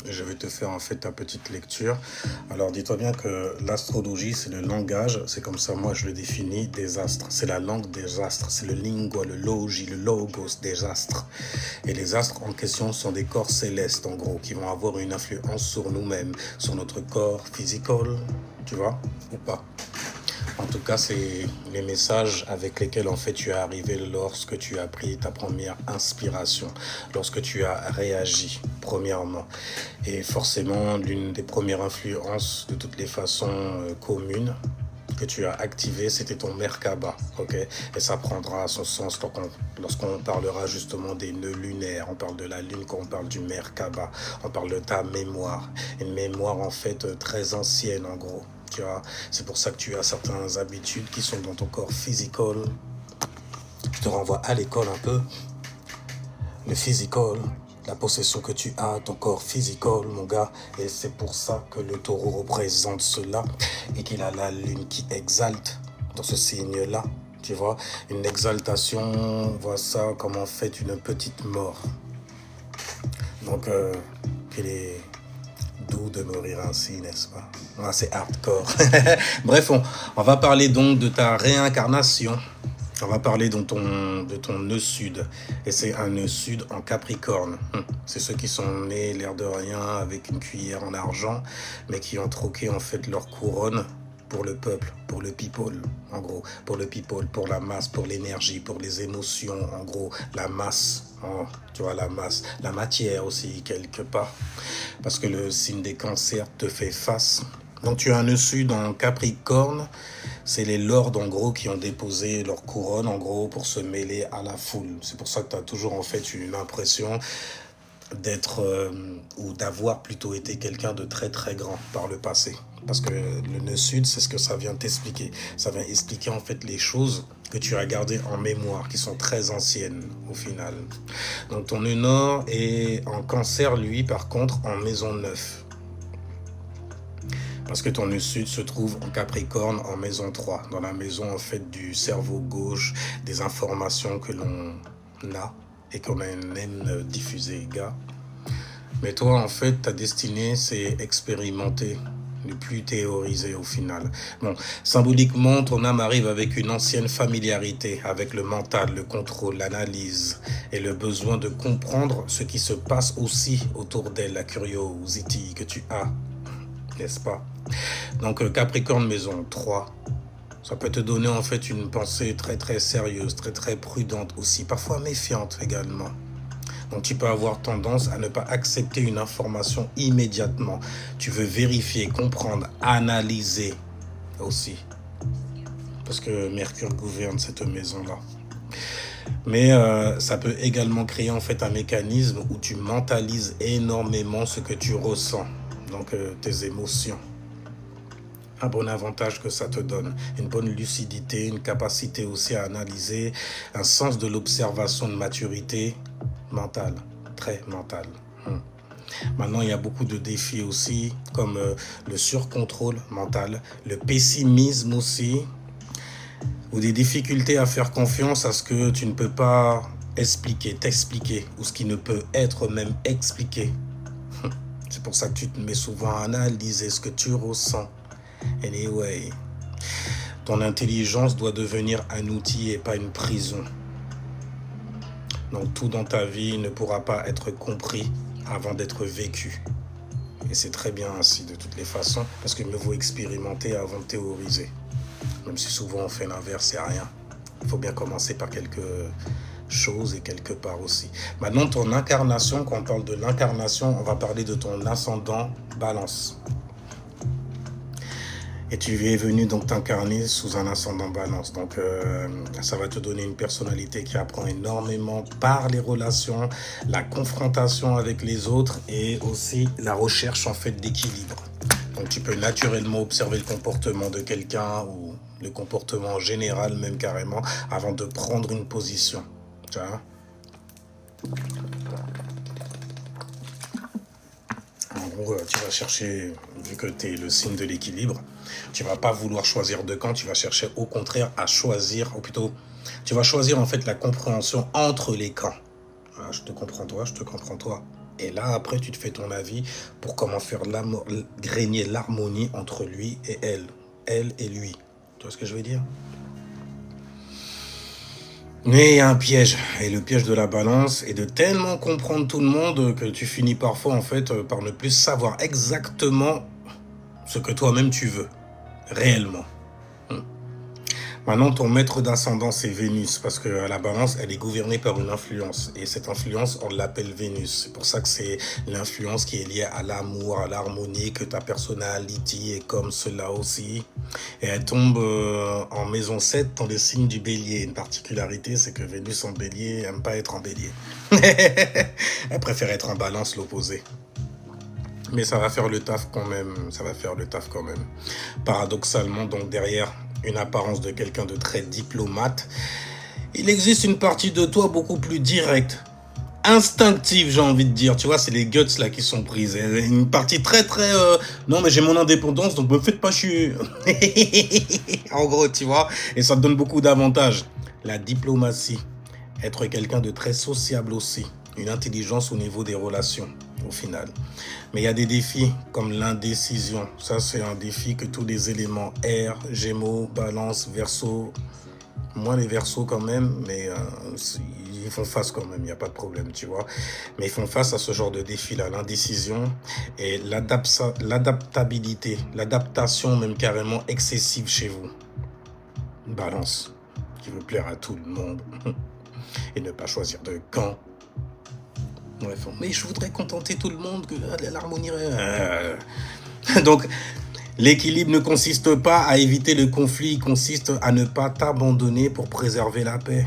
et je vais te faire en fait ta petite lecture. Alors dis-toi bien que l'astrologie, c'est le langage, c'est comme ça moi je le définis, des astres. C'est la langue des astres, c'est le lingua, le logi, le logos des astres. Et les astres en question sont des corps célestes en gros, qui vont avoir une influence sur nous-mêmes, sur notre corps physical, tu vois, ou pas. En tout cas, c'est les messages avec lesquels en fait tu es arrivé lorsque tu as pris ta première inspiration, lorsque tu as réagi premièrement. Et forcément, l'une des premières influences de toutes les façons communes que tu as activé, c'était ton Merkaba, ok? Et ça prendra son sens lorsqu'on parlera justement des nœuds lunaires. On parle de la lune quand on parle du Merkaba. On parle de ta mémoire. Une mémoire en fait très ancienne en gros. Tu vois, c'est pour ça que tu as certaines habitudes qui sont dans ton corps physical. Je te renvoie à l'école un peu. Le physical, la possession que tu as, ton corps physical, mon gars. Et c'est pour ça que le taureau représente cela et qu'il a la lune qui exalte dans ce signe-là. Tu vois, une exaltation, on voit ça comme en fait une petite mort. Donc, qu'il est doux de mourir ainsi, n'est-ce pas? Ah, c'est hardcore. Bref, on va parler donc de ta réincarnation. On va parler de ton nœud sud. Et c'est un nœud sud en Capricorne. C'est ceux qui sont nés, l'air de rien, avec une cuillère en argent, mais qui ont troqué en fait leur couronne pour le peuple, pour le people, en gros. Pour le people, pour la masse, pour l'énergie, pour les émotions, en gros. La masse, oh, tu vois, la masse. La matière aussi, quelque part. Parce que le signe des cancers te fait face. Donc tu as un nœud sud en Capricorne, c'est les lords en gros qui ont déposé leur couronne en gros pour se mêler à la foule. C'est pour ça que tu as toujours en fait une impression d'être ou d'avoir plutôt été quelqu'un de très très grand par le passé. Parce que le nœud sud, c'est ce que ça vient t'expliquer. Ça vient expliquer en fait les choses que tu as gardées en mémoire, qui sont très anciennes au final. Donc ton nœud nord est en cancer, lui par contre en maison 9. Parce que ton nœud sud se trouve en Capricorne en maison 3, dans la maison en fait du cerveau gauche, des informations que l'on a et qu'on aime diffuser, gars. Mais toi, en fait, ta destinée, c'est expérimenter, ne plus théoriser au final. Bon, symboliquement, ton âme arrive avec une ancienne familiarité, avec le mental, le contrôle, l'analyse et le besoin de comprendre ce qui se passe aussi autour d'elle, la curiosité que tu as, n'est-ce pas? Donc Capricorne maison 3, ça peut te donner en fait une pensée très très sérieuse, très très prudente aussi, parfois méfiante également. Donc tu peux avoir tendance à ne pas accepter une information immédiatement. Tu veux vérifier, comprendre, analyser aussi. Parce que Mercure gouverne cette maison-là. Mais ça peut également créer en fait un mécanisme où tu mentalises énormément ce que tu ressens. Donc tes émotions. Un bon avantage que ça te donne, une bonne lucidité, une capacité aussi à analyser, un sens de l'observation de maturité mentale, très mentale. Maintenant, il y a beaucoup de défis aussi, comme le surcontrôle mental, le pessimisme aussi, ou des difficultés à faire confiance à ce que tu ne peux pas expliquer, t'expliquer, ou ce qui ne peut être même expliqué. C'est pour ça que tu te mets souvent à analyser ce que tu ressens. Anyway, ton intelligence doit devenir un outil et pas une prison. Donc tout dans ta vie ne pourra pas être compris avant d'être vécu. Et c'est très bien ainsi de toutes les façons, parce qu'il me faut expérimenter avant de théoriser. Même si souvent on fait l'inverse, c'est rien. Il faut bien commencer par quelque chose et quelque part aussi. Maintenant, ton incarnation, quand on parle de l'incarnation, on va parler de ton ascendant Balance. Et tu es venu donc t'incarner sous un ascendant Balance. Donc ça va te donner une personnalité qui apprend énormément par les relations, la confrontation avec les autres et aussi la recherche en fait d'équilibre. Donc tu peux naturellement observer le comportement de quelqu'un ou le comportement général même carrément avant de prendre une position. Tu vois ? En gros, tu vas chercher, vu que tu es le signe de l'équilibre, tu vas pas vouloir choisir de camp, tu vas chercher au contraire à choisir, ou plutôt, tu vas choisir en fait la compréhension entre les camps. Voilà, je te comprends toi, Et là, après, tu te fais ton avis pour comment faire régner l'harmonie entre lui et elle et lui. Tu vois ce que je veux dire? Mais il y a un piège, et le piège de la balance est de tellement comprendre tout le monde que tu finis parfois en fait par ne plus savoir exactement ce que toi-même tu veux, réellement. Maintenant, ton maître d'ascendant, c'est Vénus, parce que la balance, elle est gouvernée par une influence. Et cette influence, on l'appelle Vénus. C'est pour ça que c'est l'influence qui est liée à l'amour, à l'harmonie, que ta personnalité est comme cela aussi. Et elle tombe en maison 7 dans le signe du bélier. Une particularité, c'est que Vénus en bélier n'aime pas être en bélier. Elle préfère être en balance, l'opposé. Mais ça va faire le taf quand même. Ça va faire le taf quand même. Paradoxalement, donc derrière une apparence de quelqu'un de très diplomate, il existe une partie de toi beaucoup plus directe, instinctive, j'ai envie de dire. Tu vois, c'est les guts là qui sont prises. Une partie très très non mais j'ai mon indépendance, donc me faites pas chier. En gros, tu vois, et ça te donne beaucoup d'avantages. La diplomatie, être quelqu'un de très sociable aussi, une intelligence au niveau des relations au final. Mais il y a des défis comme l'indécision. Ça, c'est un défi que tous les éléments air, Gémeaux, Balance, Verseau, moins les Verseaux quand même, mais ils font face quand même, il n'y a pas de problème, tu vois. Mais ils font face à ce genre de défi-là, l'indécision et l'adaptabilité, l'adaptation même carrément excessive chez vous. Balance, qui veut plaire à tout le monde et ne pas choisir de camp. Bref, mais je voudrais contenter tout le monde, que l'harmonie... Donc, l'équilibre ne consiste pas à éviter le conflit, il consiste à ne pas t'abandonner pour préserver la paix.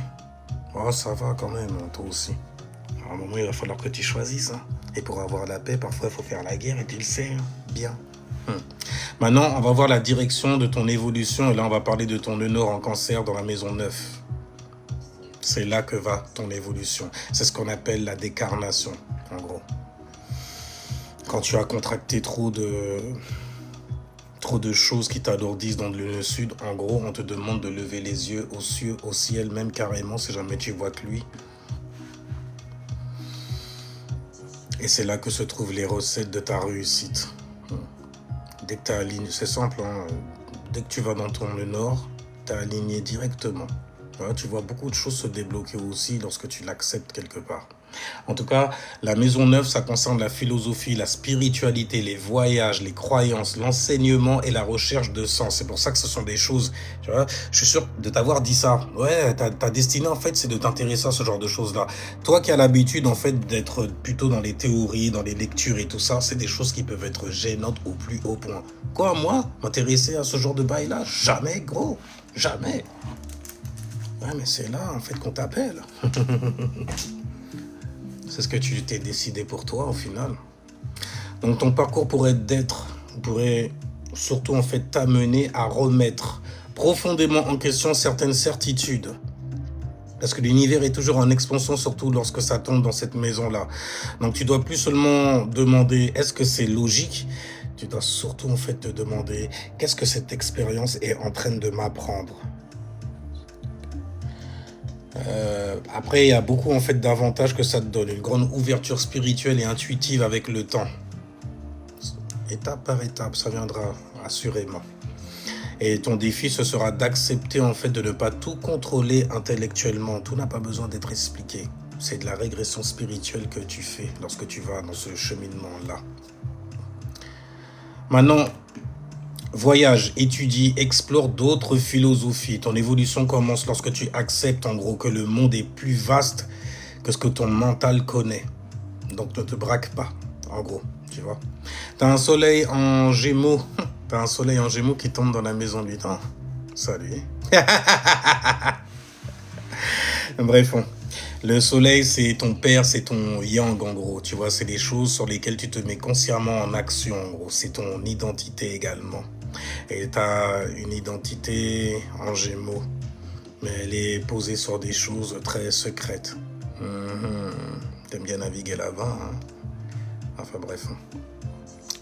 Oh, ça va quand même, toi aussi. À un moment, il va falloir que tu choisisses. Hein. Et pour avoir la paix, parfois, il faut faire la guerre, et tu le sais, hein. Bien. Maintenant, on va voir la direction de ton évolution, et là, on va parler de ton nœud nord en cancer dans la maison 9. C'est là que va ton évolution. C'est ce qu'on appelle la décarnation, en gros. Quand tu as contracté trop de choses qui t'alourdissent dans le sud, en gros, on te demande de lever les yeux au ciel, même carrément, si jamais tu vois que lui. Et c'est là que se trouvent les recettes de ta réussite. Dès que tu es aligné, c'est simple, hein. Dès que tu vas dans ton nord, tu es aligné directement. Ouais, tu vois beaucoup de choses se débloquer aussi lorsque tu l'acceptes quelque part. En tout cas, la maison 9, ça concerne la philosophie, la spiritualité, les voyages, les croyances, l'enseignement et la recherche de sens. C'est pour ça que ce sont des choses, tu vois, je suis sûr de t'avoir dit ça. Ouais, ta destinée, en fait, c'est de t'intéresser à ce genre de choses-là. Toi qui as l'habitude, en fait, d'être plutôt dans les théories, dans les lectures et tout ça, c'est des choses qui peuvent être gênantes au plus haut point. Quoi, moi, m'intéresser à ce genre de bail-là? Jamais, gros. Jamais. Ouais, mais c'est là, en fait, qu'on t'appelle. C'est ce que tu t'es décidé pour toi, au final. Donc, ton parcours pourrait surtout, en fait, t'amener à remettre profondément en question certaines certitudes. Parce que l'univers est toujours en expansion, surtout lorsque ça tombe dans cette maison-là. Donc, tu dois plus seulement demander, est-ce que c'est logique? Tu dois surtout, en fait, te demander, qu'est-ce que cette expérience est en train de m'apprendre? Après, il y a beaucoup en fait d'avantages que ça te donne. Une grande ouverture spirituelle et intuitive avec le temps. Étape par étape, ça viendra assurément. Et ton défi, ce sera d'accepter en fait de ne pas tout contrôler intellectuellement. Tout n'a pas besoin d'être expliqué. C'est de la régression spirituelle que tu fais lorsque tu vas dans ce cheminement-là. Maintenant, voyage, étudie, explore d'autres philosophies. Ton évolution commence lorsque tu acceptes en gros que le monde est plus vaste que ce que ton mental connaît. Donc ne te braque pas, en gros, tu vois. T'as un soleil en Gémeaux. T'as un soleil en Gémeaux qui tombe dans la maison 8 ans. Salut. Bref, le soleil, c'est ton père, c'est ton yang, en gros. Tu vois, c'est des choses sur lesquelles tu te mets consciemment en action, en gros. C'est ton identité également. Et tu as une identité en Gémeaux, mais elle est posée sur des choses très secrètes. T'aimes bien naviguer là-bas, hein? Enfin bref.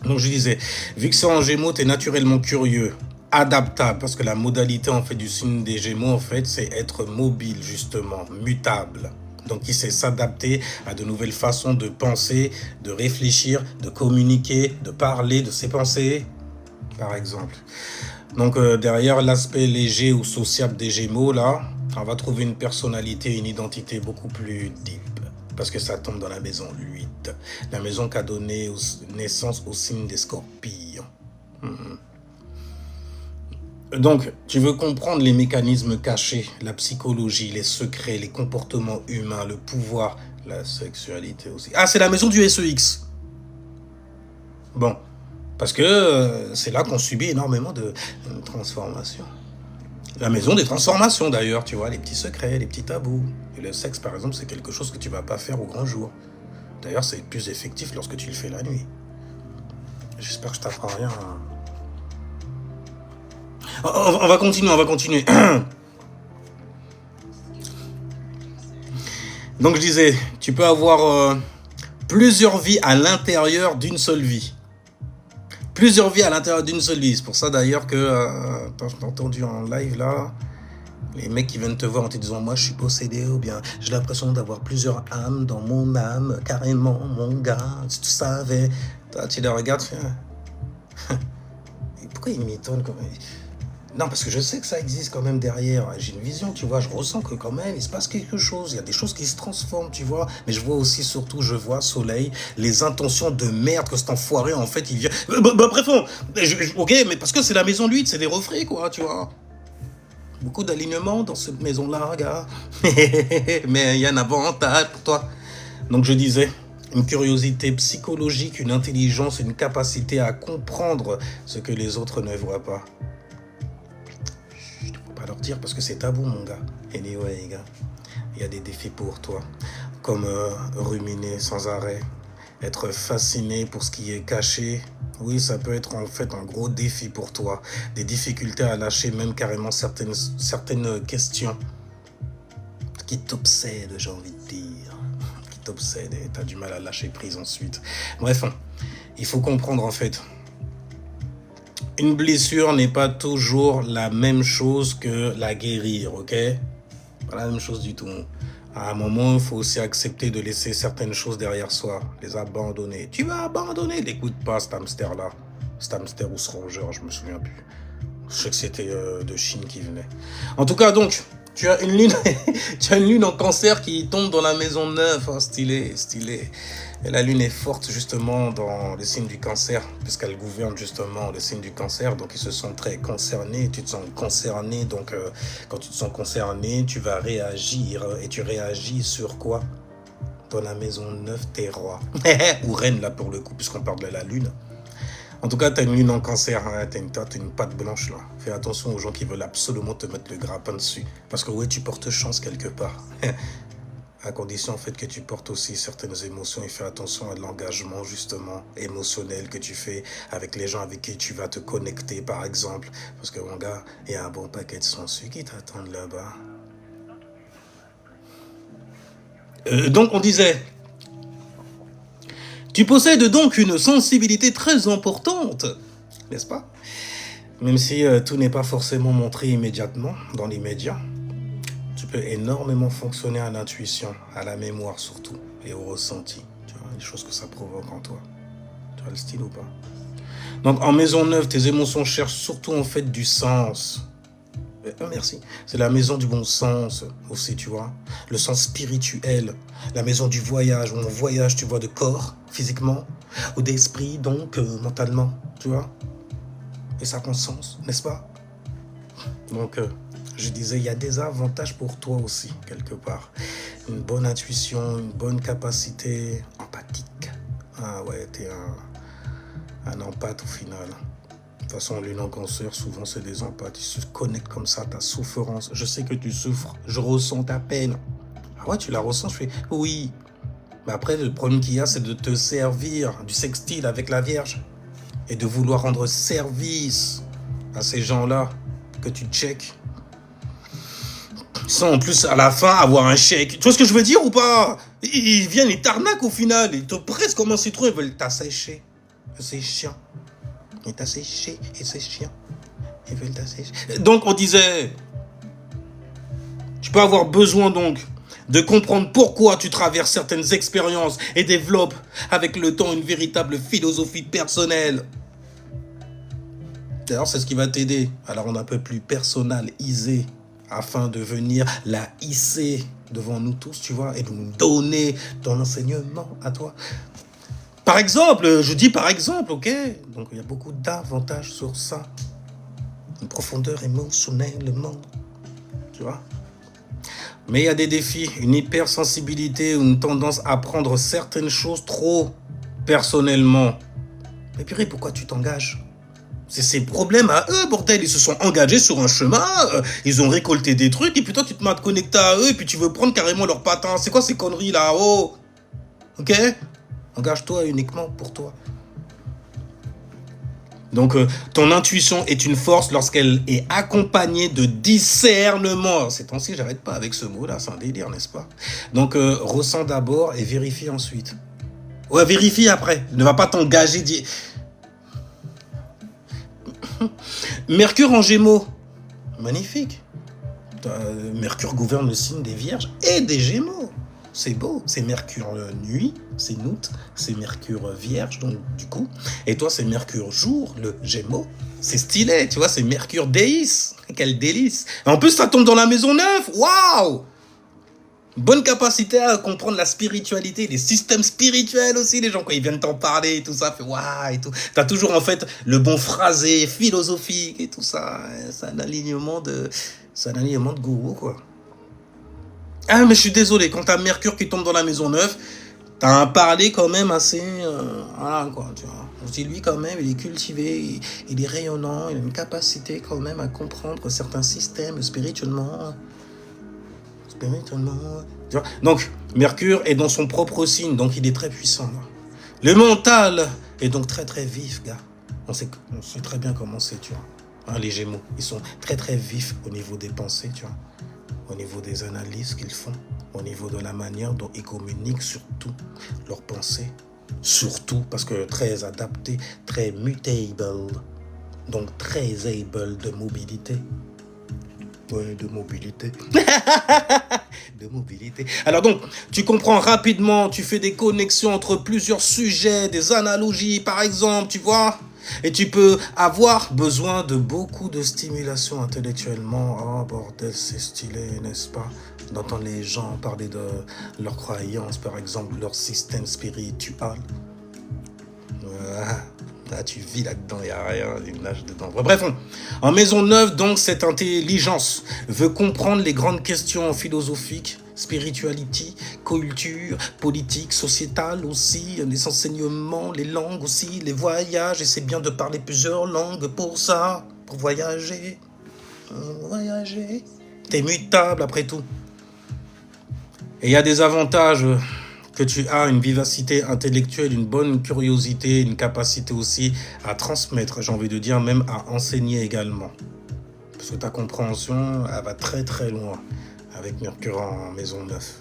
Donc je disais, vu que c'est en Gémeaux, t'es naturellement curieux, adaptable, parce que la modalité en fait du signe des Gémeaux, en fait, c'est être mobile justement, mutable. Donc, qui sait s'adapter à de nouvelles façons de penser, de réfléchir, de communiquer, de parler de ses pensées, par exemple. Donc, derrière l'aspect léger ou sociable des Gémeaux, là, on va trouver une personnalité, une identité beaucoup plus deep. Parce que ça tombe dans la maison 8. La maison qui a donné naissance au signe des Scorpions. Donc, tu veux comprendre les mécanismes cachés, la psychologie, les secrets, les comportements humains, le pouvoir, la sexualité aussi. Ah, c'est la maison du SEX. Bon, parce que c'est là qu'on subit énormément de transformations. La maison des transformations d'ailleurs, tu vois, les petits secrets, les petits tabous. Et le sexe, par exemple, c'est quelque chose que tu vas pas faire au grand jour. D'ailleurs, c'est plus effectif lorsque tu le fais la nuit. J'espère que je t'apprends rien. On va continuer. Donc je disais, tu peux avoir plusieurs vies à l'intérieur d'une seule vie. Plusieurs vies à l'intérieur d'une seule vie. C'est pour ça d'ailleurs que, t'as entendu en live là, les mecs qui viennent te voir en te disant moi je suis possédé ou bien j'ai l'impression d'avoir plusieurs âmes dans mon âme, carrément mon gars, si tu savais. Toi, tu les regardes, pourquoi ils m'étonnent quand même? Non, parce que je sais que ça existe quand même derrière. J'ai une vision, tu vois. Je ressens que quand même, il se passe quelque chose. Il y a des choses qui se transforment, tu vois. Mais je vois aussi, surtout, je vois, Soleil, les intentions de merde que cet enfoiré, en fait, il vient... bref, ok, mais parce que c'est la maison de 8, c'est des refrains, quoi, tu vois. Beaucoup d'alignement dans cette maison-là, gars. Mais il y a un avantage pour toi. Donc, je disais... Une curiosité psychologique, une intelligence, une capacité à comprendre ce que les autres ne voient pas. Je ne peux pas leur dire parce que c'est tabou, mon gars. Anyway, les gars, il y a des défis pour toi. Comme ruminer sans arrêt, être fasciné pour ce qui est caché. Oui, ça peut être en fait un gros défi pour toi. Des difficultés à lâcher même carrément certaines questions qui t'obsèdent, j'ai envie de dire. T'obsède et t'as du mal à lâcher prise ensuite. Bref, il faut comprendre en fait. Une blessure n'est pas toujours la même chose que la guérir, ok? Pas la même chose du tout. À un moment, il faut aussi accepter de laisser certaines choses derrière soi, les abandonner. Tu vas abandonner, n'écoute pas cet hamster-là. Cet hamster ou ce rongeur, je me souviens plus. Je sais que c'était de Chine qui venait. En tout cas, donc... Tu as une lune en cancer qui tombe dans la maison 9. Oh, stylé. Et la lune est forte justement dans le signe du cancer, puisqu'elle gouverne justement le signe du cancer. Donc ils se sont très concernés, tu te sens concerné. Donc quand tu te sens concerné, tu vas réagir. Et tu réagis sur quoi? Dans la maison 9, t'es roi. Ou reine là pour le coup, puisqu'on parle de la lune. En tout cas, tu as une lune en cancer, hein, tu as une patte blanche là. Fais attention aux gens qui veulent absolument te mettre le grappin dessus. Parce que ouais, tu portes chance quelque part. À condition en fait que tu portes aussi certaines émotions et fais attention à l'engagement justement émotionnel que tu fais avec les gens avec qui tu vas te connecter par exemple. Parce que mon gars, il y a un bon paquet de sangsues qui t'attendent là-bas. Donc on disait... Tu possèdes donc une sensibilité très importante, n'est-ce pas? Même si tout n'est pas forcément montré immédiatement, dans les médias, tu peux énormément fonctionner à l'intuition, à la mémoire surtout, et au ressenti. Tu vois, les choses que ça provoque en toi. Tu vois le style ou pas? Donc en maison 9, tes émotions cherchent surtout en fait du sens. Merci. C'est la maison du bon sens aussi, tu vois. Le sens spirituel. La maison du voyage, où on voyage, tu vois, de corps, physiquement, ou d'esprit, donc mentalement, tu vois. Et ça prend sens, n'est-ce pas? Donc, je disais, il y a des avantages pour toi aussi, quelque part. Une bonne intuition, une bonne capacité empathique. Ah ouais, t'es un empathe au final. De toute façon, lune en cancer, souvent c'est des empathes. Ils se connectent comme ça, ta souffrance. Je sais que tu souffres, je ressens ta peine. Ah ouais, tu la ressens? Je fais oui. Mais après, le problème qu'il y a, c'est de te servir du sextile avec la Vierge. Et de vouloir rendre service à ces gens-là que tu checkes. Sans en plus, à la fin, avoir un chèque. Tu vois ce que je veux dire ou pas? Ils viennent, ils t'arnaquent au final. Ils te pressent comme un citron, ils veulent t'assécher. C'est chiant. Ils t'assécher et c'est chiant. Ils veulent t'assécher. Donc, on disait... Tu peux avoir besoin, donc, de comprendre pourquoi tu traverses certaines expériences et développes avec le temps une véritable philosophie personnelle. D'ailleurs, c'est ce qui va t'aider à la rendre un peu plus personnalisée afin de venir la hisser devant nous tous, tu vois, et de nous donner ton enseignement à toi. Par exemple, je dis par exemple, ok? Donc, il y a beaucoup d'avantages sur ça. Une profondeur émotionnellement, tu vois? Mais il y a des défis, une hypersensibilité, une tendance à prendre certaines choses trop personnellement. Mais purée, pourquoi tu t'engages? C'est ces problèmes à eux, bordel. Ils se sont engagés sur un chemin, ils ont récolté des trucs, et puis toi, tu te mets à te connecter à eux, et puis tu veux prendre carrément leur patin. C'est quoi ces conneries là? Oh, ok? Engage-toi uniquement pour toi. Donc, ton intuition est une force lorsqu'elle est accompagnée de discernement. Ces temps-ci, j'arrête pas avec ce mot-là, c'est un délire, n'est-ce pas? Donc, ressens d'abord et vérifie ensuite. Ouais, vérifie après. Ne va pas t'engager. Mercure en Gémeaux. Magnifique. Mercure gouverne le signe des Vierges et des Gémeaux. C'est beau. C'est Mercure nuit, c'est Août, c'est Mercure Vierge, donc du coup. Et toi, c'est Mercure jour, le Gémeaux. C'est stylé, tu vois, c'est Mercure déisse. Quel délice. Et en plus, ça tombe dans la maison 9. Waouh! Bonne capacité à comprendre la spiritualité, les systèmes spirituels aussi, les gens quand ils viennent t'en parler et tout ça, fait waouh et tout. T'as toujours en fait le bon phrasé philosophique et tout ça. C'est un alignement de gourou quoi. Ah mais je suis désolé, quand t'as Mercure qui tombe dans la maison 9, t'as un parler quand même assez, voilà quoi, tu vois. On se dit lui quand même, il est cultivé, il est rayonnant, il a une capacité quand même à comprendre certains systèmes spirituellement. Tu vois. Donc, Mercure est dans son propre signe, donc il est très puissant. Le mental est donc très très vif, gars. On sait très bien comment c'est, tu vois. Hein, les Gémeaux, ils sont très très vifs au niveau des pensées, tu vois. Au niveau des analyses qu'ils font, au niveau de la manière dont ils communiquent, surtout leurs pensées. Surtout parce que très adapté, très mutable, donc très able de mobilité. Ouais, de mobilité. De mobilité. Alors donc, tu comprends rapidement, tu fais des connexions entre plusieurs sujets, des analogies par exemple, tu vois. Et tu peux avoir besoin de beaucoup de stimulation intellectuellement. Oh bordel, c'est stylé, n'est-ce pas? D'entendre les gens parler de leurs croyances, par exemple, leur système spirituel. Là, tu vis là-dedans, il n'y a rien, il nage dedans. Bref, en maison 9, donc, cette intelligence veut comprendre les grandes questions philosophiques, spiritualité, culture, politique, sociétale aussi, les enseignements, les langues aussi, les voyages. Et c'est bien de parler plusieurs langues pour ça, pour voyager. Voyager. T'es mutable après tout. Et il y a des avantages que tu as, une vivacité intellectuelle, une bonne curiosité, une capacité aussi à transmettre, j'ai envie de dire, même à enseigner également. Parce que ta compréhension, elle va très très loin avec Mercure en maison 9.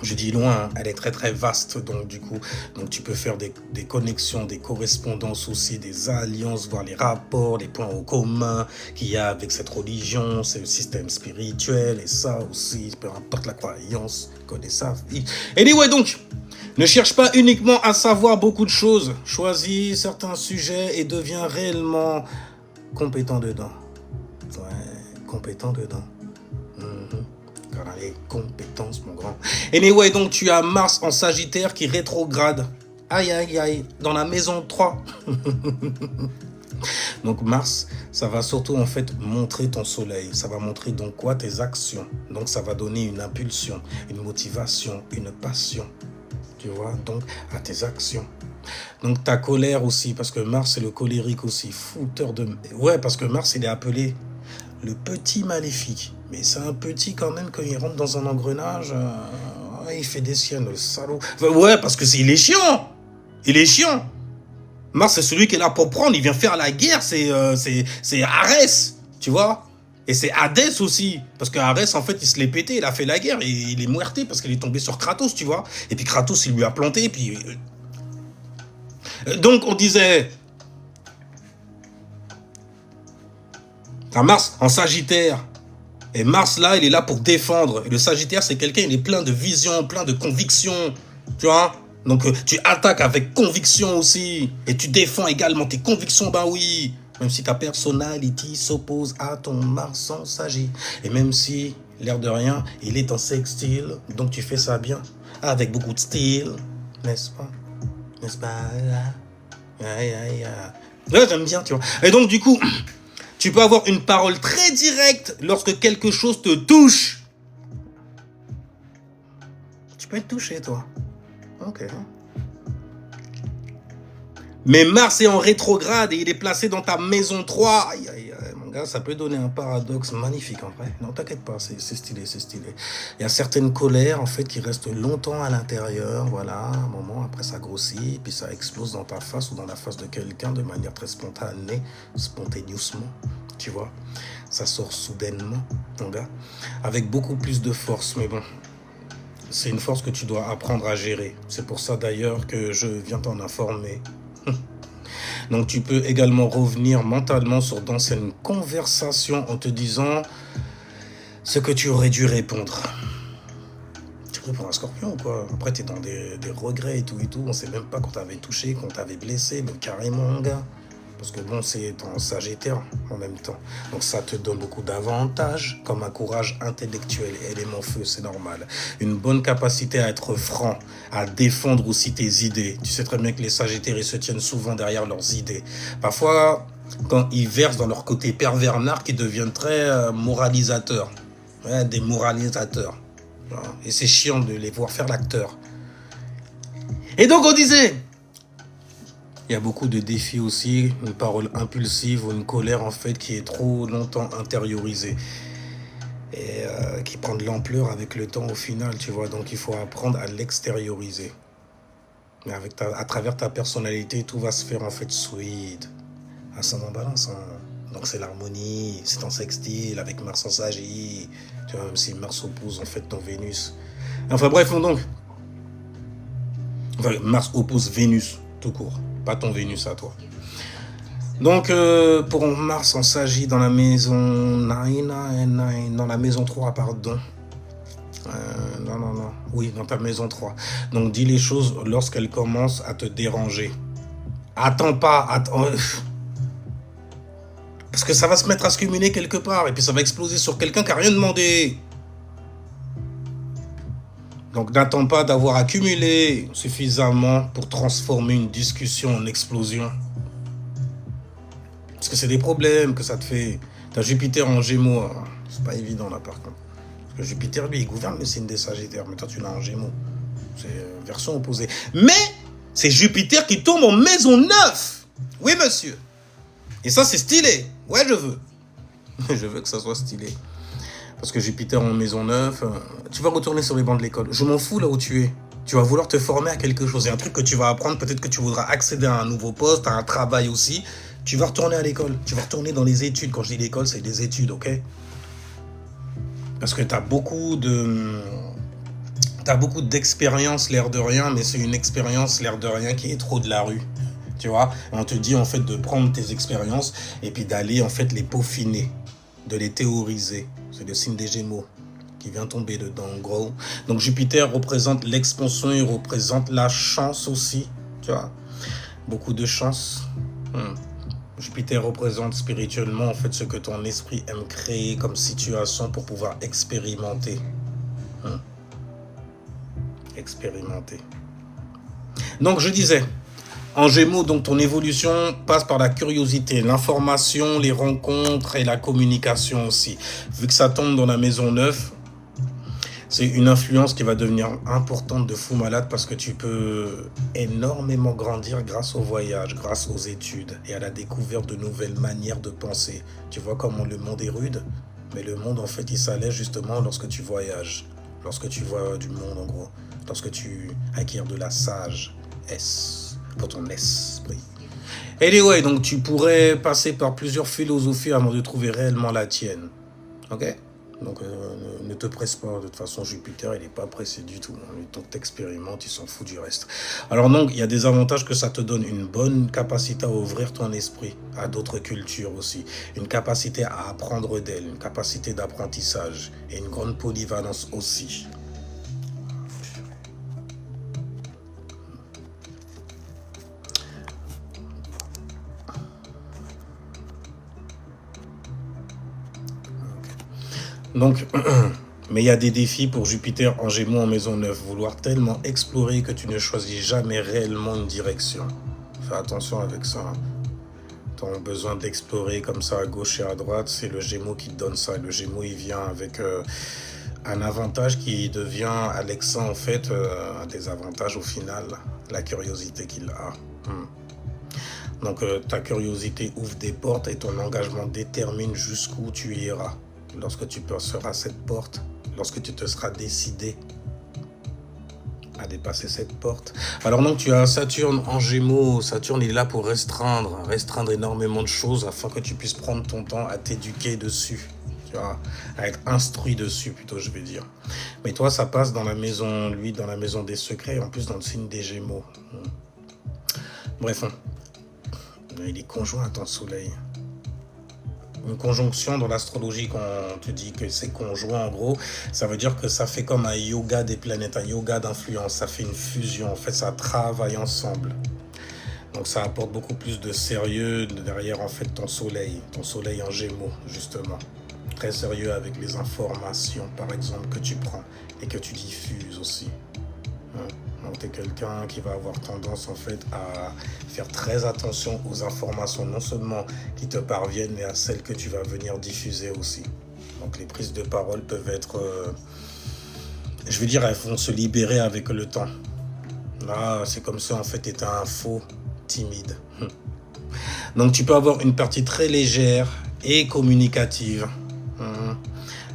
Je dis loin, elle est très très vaste, donc du coup, donc tu peux faire des connexions, des correspondances aussi, des alliances, voir les rapports, les points en commun qu'il y a avec cette religion, c'est le système spirituel, et ça aussi, peu importe la croyance, connaît ça. Anyway, donc, ne cherche pas uniquement à savoir beaucoup de choses, choisis certains sujets et deviens réellement compétent dedans. Ouais, compétent dedans. Les compétences, mon grand. Anyway, donc tu as Mars en Sagittaire qui rétrograde. Aïe, aïe, aïe. Dans la maison 3. Donc Mars, ça va surtout en fait montrer ton soleil. Ça va montrer donc quoi? Tes actions. Donc ça va donner une impulsion, une motivation, une passion. Tu vois, donc à tes actions. Donc ta colère aussi, parce que Mars c'est le colérique aussi. Fouteur de... Ouais, parce que Mars il est appelé le petit maléfique. Mais c'est un petit quand même, quand il rentre dans un engrenage, il fait des siennes, le salaud. Enfin, ouais, parce que il est chiant. Il est chiant. Mars, c'est celui qui est là pour prendre. Il vient faire la guerre. C'est Arès, tu vois. Et c'est Hadès aussi. Parce que Arès, en fait, il se l'est pété. Il a fait la guerre. Et il est muerté parce qu'il est tombé sur Kratos, tu vois. Et puis Kratos, il lui a planté. Et puis... Donc, on disait... Mars en Sagittaire. Et Mars, là, il est là pour défendre. Et le Sagittaire, c'est quelqu'un, il est plein de vision, plein de conviction. Tu vois? Donc, tu attaques avec conviction aussi. Et tu défends également tes convictions, ben oui. Même si ta personnalité s'oppose à ton Mars en Sagit. Et même si, l'air de rien, il est en sextile. Donc, tu fais ça bien. Avec beaucoup de style. N'est-ce pas? N'est-ce pas? Ouais, j'aime bien, tu vois. Et donc, du coup, tu peux avoir une parole très directe lorsque quelque chose te touche. Tu peux être touché, toi. Ok. Mais Mars est en rétrograde et il est placé dans ta maison 3. Aïe, aïe, aïe, mon gars, ça peut donner un paradoxe magnifique en vrai. Non, t'inquiète pas, c'est stylé, c'est stylé. Il y a certaines colères en fait qui restent longtemps à l'intérieur, voilà, un moment, après ça grossit, puis ça explose dans ta face ou dans la face de quelqu'un de manière très spontanée, spontanéousement, tu vois. Ça sort soudainement, mon gars, avec beaucoup plus de force, mais bon. C'est une force que tu dois apprendre à gérer. C'est pour ça d'ailleurs que je viens t'en informer. Donc tu peux également revenir mentalement sur d'anciennes conversations en te disant ce que tu aurais dû répondre. Tu réponds à un scorpion ou quoi? Après t'es dans des regrets et tout. On sait même pas qu'on t'avait touché, qu'on t'avait blessé, même carrément mon gars. Parce que bon, c'est en Sagittaire en même temps. Donc ça te donne beaucoup d'avantages, comme un courage intellectuel et élément feu, c'est normal. Une bonne capacité à être franc, à défendre aussi tes idées. Tu sais très bien que les Sagittaires, ils se tiennent souvent derrière leurs idées. Parfois, quand ils versent dans leur côté pervers narc, ils deviennent très moralisateurs. Ouais, des moralisateurs. Et c'est chiant de les voir faire l'acteur. Et donc on disait... Il y a beaucoup de défis aussi, une parole impulsive ou une colère en fait qui est trop longtemps intériorisée et qui prend de l'ampleur avec le temps au final, tu vois. Donc il faut apprendre à l'extérioriser. Mais à travers ta personnalité, tout va se faire en fait fluide. Ascendant balance, hein. Donc c'est l'harmonie, c'est en sextile avec Mars en Sagit, tu vois, même si Mars oppose en fait ton Vénus. Enfin bref, donc, Mars oppose Vénus tout court. Pas ton Vénus à toi. Donc, pour Mars en Sagit dans la maison 9, dans la maison 3, pardon. Non. Oui, dans ta maison 3. Donc, dis les choses lorsqu'elles commencent à te déranger. Attends pas. Parce que ça va se mettre à se cumuler quelque part. Et puis, ça va exploser sur quelqu'un qui n'a rien demandé. Donc, n'attends pas d'avoir accumulé suffisamment pour transformer une discussion en explosion. Parce que c'est des problèmes que ça te fait. T'as Jupiter en Gémeaux. Hein. C'est pas évident, là, par contre. Parce que Jupiter, lui, il gouverne le signe des Sagittaires. Mais toi, tu l'as en Gémeaux. C'est version opposée. Mais, c'est Jupiter qui tombe en maison 9. Oui, monsieur. Et ça, c'est stylé. Ouais, je veux. Je veux que ça soit stylé. Parce que Jupiter en maison 9, tu vas retourner sur les bancs de l'école. Je m'en fous là où tu es. Tu vas vouloir te former à quelque chose. Il y a un truc que tu vas apprendre. Peut-être que tu voudras accéder à un nouveau poste, à un travail aussi. Tu vas retourner à l'école. Tu vas retourner dans les études. Quand je dis l'école, c'est des études, ok? Parce que tu as beaucoup d'expérience, l'air de rien, mais c'est une expérience, l'air de rien, qui est trop de la rue. Tu vois? On te dit en fait de prendre tes expériences et puis d'aller en fait les peaufiner, de les théoriser. C'est le signe des Gémeaux qui vient tomber dedans, en gros. Donc Jupiter représente l'expansion, il représente la chance aussi, tu vois. Beaucoup de chance. Jupiter représente spirituellement en fait ce que ton esprit aime créer comme situation pour pouvoir expérimenter. Expérimenter. Donc je disais, en Gémeaux, donc ton évolution passe par la curiosité, l'information, les rencontres et la communication aussi. Vu que ça tombe dans la maison 9, c'est une influence qui va devenir importante de fou malade parce que tu peux énormément grandir grâce au voyage, grâce aux études et à la découverte de nouvelles manières de penser. Tu vois comment le monde est rude, mais le monde en fait il s'allège justement lorsque tu voyages, lorsque tu vois du monde en gros, lorsque tu acquiers de la sagesse pour ton esprit. Anyway, donc tu pourrais passer par plusieurs philosophies avant de trouver réellement la tienne. Ok? Donc ne te presse pas, de toute façon Jupiter il n'est pas pressé du tout, donc t'expérimentes, il s'en fout du reste. Alors donc il y a des avantages que ça te donne, une bonne capacité à ouvrir ton esprit à d'autres cultures aussi, une capacité à apprendre d'elles, une capacité d'apprentissage et une grande polyvalence aussi. Donc, mais il y a des défis pour Jupiter en Gémeaux en maison 9. Vouloir tellement explorer que tu ne choisis jamais réellement une direction. Fais attention avec ça. Ton besoin d'explorer comme ça à gauche et à droite, c'est le Gémeaux qui te donne ça. Le Gémeaux, il vient avec un avantage qui devient Alexa en fait un désavantage au final. La curiosité qu'il a. Donc ta curiosité ouvre des portes et ton engagement détermine jusqu'où tu iras. Lorsque tu passeras cette porte, lorsque tu te seras décidé à dépasser cette porte. Alors donc tu as Saturne en Gémeaux. Saturne il est là pour restreindre énormément de choses afin que tu puisses prendre ton temps à t'éduquer dessus. Tu vois, à être instruit dessus plutôt je vais dire. Mais toi ça passe dans la maison, lui dans la maison des secrets, en plus dans le signe des Gémeaux. Bref, il est conjoint à ton soleil. Une conjonction dans l'astrologie, quand on te dit que c'est conjoint en gros, ça veut dire que ça fait comme un yoga des planètes, un yoga d'influence, ça fait une fusion, en fait ça travaille ensemble. Donc ça apporte beaucoup plus de sérieux derrière en fait ton soleil en Gémeaux justement. Très sérieux avec les informations par exemple que tu prends et que tu diffuses aussi. Donc tu es quelqu'un qui va avoir tendance en fait à faire très attention aux informations, non seulement qui te parviennent, mais à celles que tu vas venir diffuser aussi. Donc les prises de parole peuvent être, je veux dire, elles vont se libérer avec le temps. Là, c'est comme si en fait tu étais un faux timide. Donc tu peux avoir une partie très légère et communicative,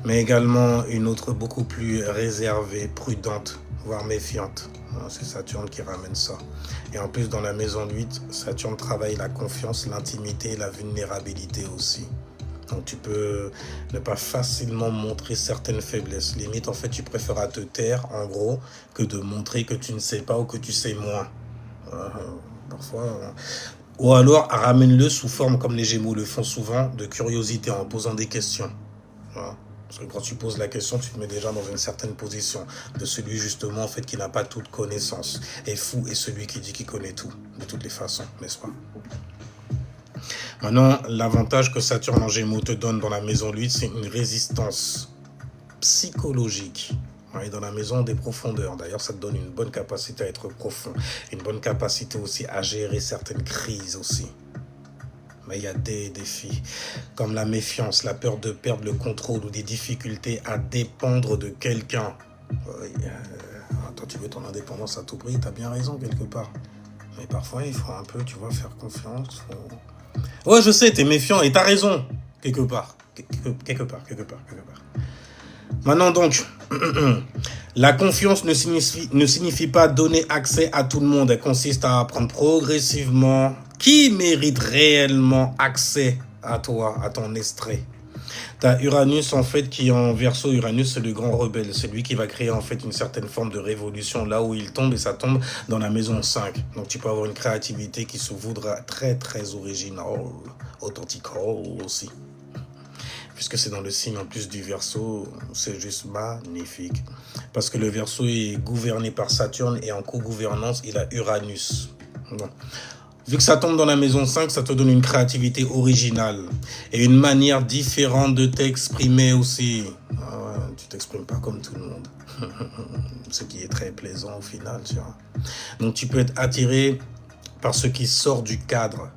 mais également une autre beaucoup plus réservée, prudente, voire méfiante. C'est Saturne qui ramène ça. Et en plus, dans la maison 8, Saturne travaille la confiance, l'intimité et la vulnérabilité aussi. Donc tu peux ne pas facilement montrer certaines faiblesses. Limite, en fait, tu préfères te taire, en gros, que de montrer que tu ne sais pas ou que tu sais moins. Parfois... Ou alors, ramène-le sous forme, comme les Gémeaux le font souvent, de curiosité en posant des questions. Voilà. Parce que quand tu poses la question, tu te mets déjà dans une certaine position de celui justement en fait qui n'a pas toute connaissance. Et fou est celui qui dit qu'il connaît tout, de toutes les façons, n'est-ce pas? Maintenant, l'avantage que Saturne en Gémeaux te donne dans la maison 8, c'est une résistance psychologique. Et dans la maison des profondeurs. D'ailleurs, ça te donne une bonne capacité à être profond. Une bonne capacité aussi à gérer certaines crises aussi. Mais il y a des défis, comme la méfiance, la peur de perdre le contrôle ou des difficultés à dépendre de quelqu'un. Toi, tu veux ton indépendance à tout prix, t'as bien raison quelque part. Mais parfois, il faut un peu, tu vois, faire confiance. Ouais, je sais, t'es méfiant et t'as raison, quelque part. Quelque part. Maintenant donc, la confiance ne signifie pas donner accès à tout le monde. Elle consiste à apprendre progressivement qui mérite réellement accès à toi, à ton extrait. T'as Uranus en fait qui est en Verseau. Uranus c'est le grand rebelle, c'est lui qui va créer en fait une certaine forme de révolution là où il tombe, et ça tombe dans la maison 5. Donc tu peux avoir une créativité qui se voudra très très originale, authentique aussi. Puisque c'est dans le signe en plus du Verseau, c'est juste magnifique. Parce que le Verseau est gouverné par Saturne et en co-gouvernance, il a Uranus. Bon. Vu que ça tombe dans la maison 5, ça te donne une créativité originale et une manière différente de t'exprimer aussi. Tu t'exprimes pas comme tout le monde. Ce qui est très plaisant au final, tu vois. Donc tu peux être attiré par ce qui sort du cadre,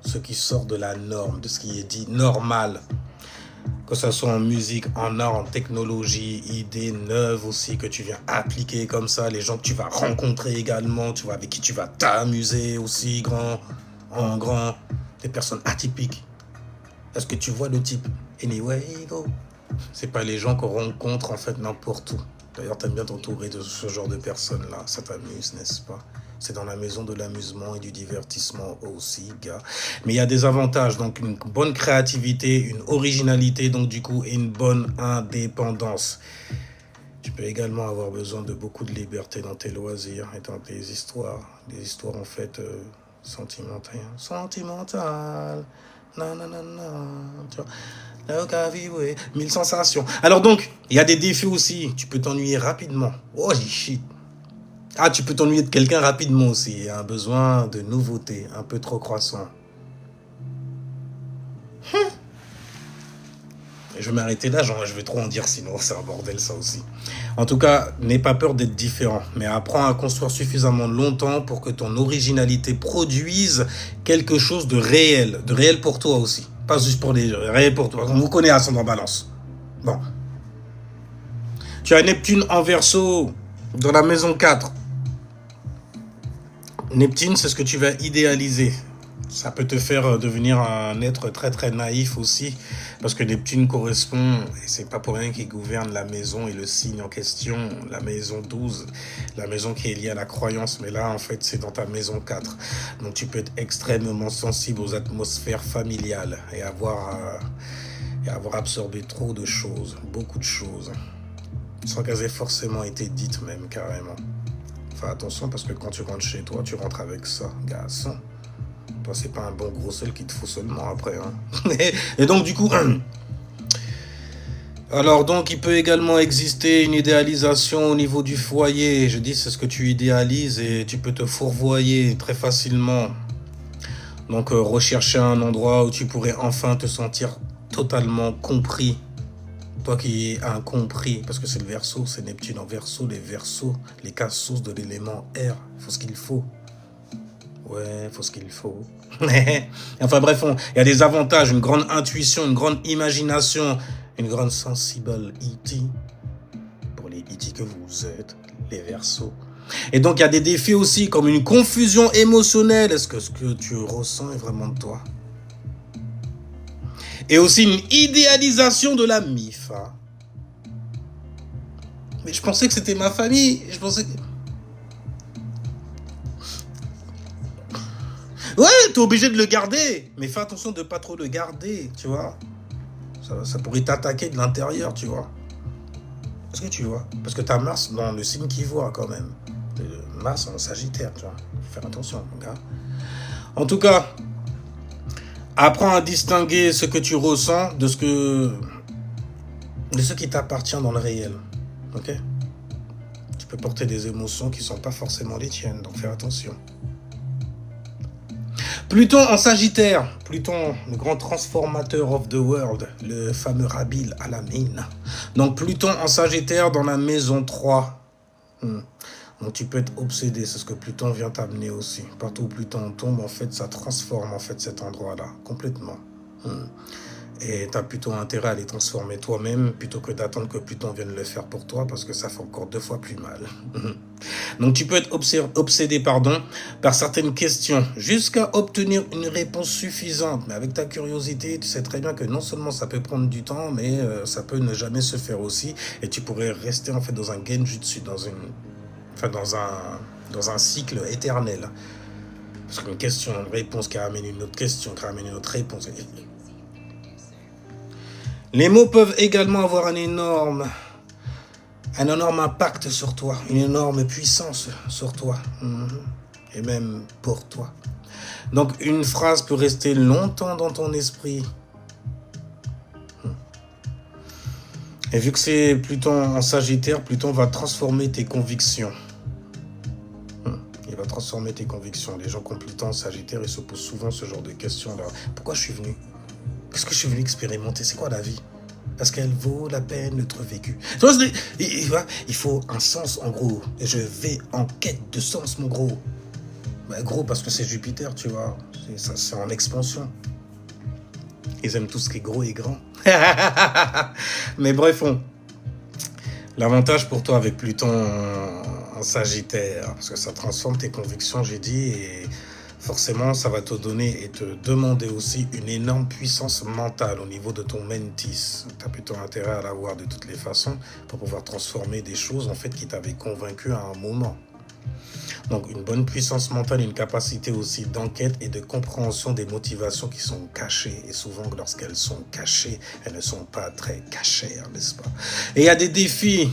ce qui sort de la norme, de ce qui est dit normal. Que ce soit en musique, en art, en technologie, idées neuves aussi que tu viens appliquer comme ça, les gens que tu vas rencontrer également, tu vois, avec qui tu vas t'amuser aussi, grand, des personnes atypiques. Est-ce que tu vois le type? Anyway, go. C'est pas les gens qu'on rencontre en fait n'importe où. D'ailleurs, t'aimes bien t'entourer de ce genre de personnes-là, ça t'amuse, n'est-ce pas? C'est dans la maison de l'amusement et du divertissement aussi, gars. Mais il y a des avantages, donc une bonne créativité, une originalité, donc du coup, et une bonne indépendance. Tu peux également avoir besoin de beaucoup de liberté dans tes loisirs et dans tes histoires. Des histoires en fait sentimentales. Sentimentales. Non, non, non, non. Tu vois. Là, qu'à vivre, ouais. 1000 sensations. Alors donc, il y a des défis aussi. Tu peux t'ennuyer rapidement. Oh, shit. Ah, tu peux t'ennuyer de quelqu'un rapidement aussi. Il y a un besoin de nouveauté, un peu trop croissant. Je vais m'arrêter là, genre, je vais trop en dire, sinon c'est un bordel ça aussi. En tout cas, n'aie pas peur d'être différent, mais apprends à construire suffisamment longtemps pour que ton originalité produise quelque chose de réel pour toi aussi. Pas juste pour les réel pour toi. On vous connaît Ascendant Balance. Bon. Tu as Neptune en Verseau dans la maison 4. Neptune, c'est ce que tu vas idéaliser. Ça peut te faire devenir un être très très naïf aussi, parce que Neptune correspond, et c'est pas pour rien qu'il gouverne la maison et le signe en question, la maison 12, la maison qui est liée à la croyance, mais là en fait c'est dans ta maison 4. Donc tu peux être extrêmement sensible aux atmosphères familiales et avoir absorbé trop de choses, beaucoup de choses, sans qu'elles aient forcément été dites même carrément. Fais attention parce que quand tu rentres chez toi, tu rentres avec ça, garçon. Toi, c'est pas un bon gros sel qu'il te faut seulement après. Hein. Et donc, du coup... Alors, donc, il peut également exister une idéalisation au niveau du foyer. Je dis, c'est ce que tu idéalises et tu peux te fourvoyer très facilement. Donc, rechercher un endroit où tu pourrais enfin te sentir totalement compris. Toi qui es incompris, parce que c'est le Verseau, c'est Neptune en Verseau, les Verseaux, les cassos de l'élément air. Il faut ce qu'il faut. Ouais, faut ce qu'il faut. Enfin bref, il y a des avantages, une grande intuition, une grande imagination, une grande sensibilité pour les E.T. que vous êtes, les Verseaux. Et donc il y a des défis aussi, comme une confusion émotionnelle. Est-ce que ce que tu ressens est vraiment de toi? Et aussi une idéalisation de la MIF. Hein. Mais je pensais que c'était ma famille. Je pensais que... Ouais, t'es obligé de le garder. Mais fais attention de pas trop le garder, tu vois. Ça pourrait t'attaquer de l'intérieur, tu vois. Est-ce que tu vois? Parce que t'as Mars dans le signe qui voit quand même. Mars en Sagittaire, tu vois. Faut faire attention, mon gars. En tout cas, apprends à distinguer ce que tu ressens de ce qui t'appartient dans le réel. Ok? Tu peux porter des émotions qui sont pas forcément les tiennes, donc fais attention. Pluton en Sagittaire, Pluton, le grand transformateur of the world, le fameux Rabil à la mine. Donc Pluton en Sagittaire dans la maison 3. Donc tu peux être obsédé, c'est ce que Pluton vient t'amener aussi. Partout où Pluton tombe, en fait, ça transforme en fait cet endroit-là, complètement. Et tu as plutôt intérêt à les transformer toi-même plutôt que d'attendre que Pluton vienne le faire pour toi parce que ça fait encore 2 fois plus mal. Donc tu peux être obsédé par certaines questions jusqu'à obtenir une réponse suffisante. Mais avec ta curiosité, tu sais très bien que non seulement ça peut prendre du temps, mais ça peut ne jamais se faire aussi. Et tu pourrais rester en fait dans un genjutsu, dans un cycle éternel. Parce qu'une question, une réponse qui ramène une autre question, qui ramène une autre réponse. Les mots peuvent également avoir un énorme impact sur toi, une énorme puissance sur toi, et même pour toi. Donc une phrase peut rester longtemps dans ton esprit. Et vu que c'est Pluton en Sagittaire, Pluton va transformer tes convictions. Il va transformer tes convictions. Les gens qui ont Pluton en Sagittaire, ils se posent souvent ce genre de questions-là. Pourquoi je suis venu ? Qu'est-ce que je suis venu expérimenter? C'est quoi la vie? Est-ce qu'elle vaut la peine d'être vécue? Il faut un sens, en gros. Et je vais en quête de sens, mon gros. Bah, gros, parce que c'est Jupiter, tu vois. C'est en expansion. Ils aiment tout ce qui est gros et grand. Mais bref, l'avantage pour toi avec Pluton en Sagittaire, parce que ça transforme tes convictions, j'ai dit, et forcément, ça va te donner et te demander aussi une énorme puissance mentale au niveau de ton mentis. Tu as plutôt intérêt à l'avoir de toutes les façons pour pouvoir transformer des choses en fait qui t'avaient convaincu à un moment. Donc une bonne puissance mentale, une capacité aussi d'enquête et de compréhension des motivations qui sont cachées. Et souvent, lorsqu'elles sont cachées, elles ne sont pas très cachères, n'est-ce pas? Et il y a des défis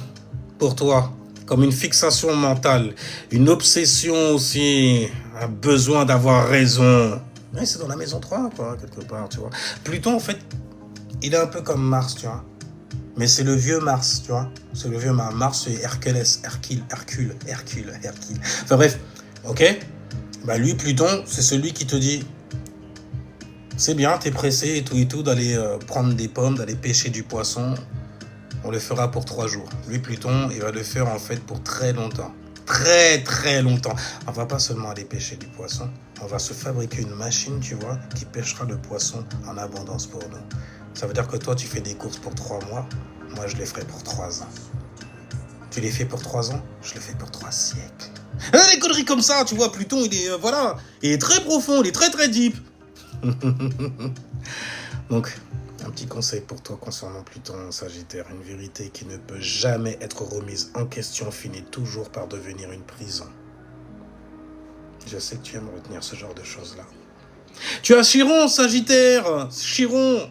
pour toi, comme une fixation mentale, une obsession aussi, un besoin d'avoir raison. Ouais, c'est dans la maison 3, quoi, quelque part, tu vois. Pluton, en fait, il est un peu comme Mars, tu vois. Mais c'est le vieux Mars, tu vois. C'est le vieux Mars. Mars, c'est Hercule. Enfin bref, ok. Bah lui, Pluton, c'est celui qui te dit, c'est bien, t'es pressé et tout, d'aller prendre des pommes, d'aller pêcher du poisson. On le fera pour 3 jours. Lui, Pluton, il va le faire en fait pour très longtemps. Très, très longtemps. On va pas seulement aller pêcher du poisson. On va se fabriquer une machine, tu vois, qui pêchera le poisson en abondance pour nous. Ça veut dire que toi, tu fais des courses pour 3 mois. Moi, je les ferai pour 3 ans. Tu les fais pour 3 ans, je les fais pour 3 siècles. Des conneries comme ça, tu vois, Pluton, il est, voilà, il est très profond, il est très, très deep. Donc, un petit conseil pour toi concernant Pluton, Sagittaire. Une vérité qui ne peut jamais être remise en question finit toujours par devenir une prison. Je sais que tu aimes retenir ce genre de choses-là. Tu as Chiron, Sagittaire. Chiron,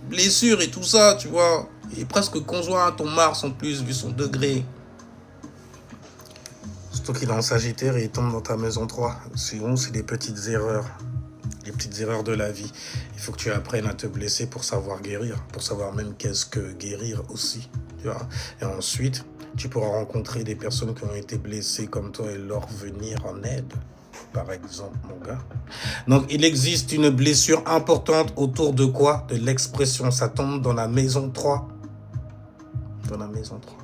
blessure et tout ça, tu vois. Il est presque conjoint à ton Mars en plus, vu son degré. Surtout qu'il est en Sagittaire et il tombe dans ta maison 3. Sinon, c'est des petites erreurs. Les petites erreurs de la vie. Il faut que tu apprennes à te blesser pour savoir guérir. Pour savoir même qu'est-ce que guérir aussi. Tu vois. Et ensuite, tu pourras rencontrer des personnes qui ont été blessées comme toi et leur venir en aide. Par exemple, mon gars. Donc, il existe une blessure importante autour de quoi? De l'expression. Ça tombe dans la maison 3. Dans la maison 3.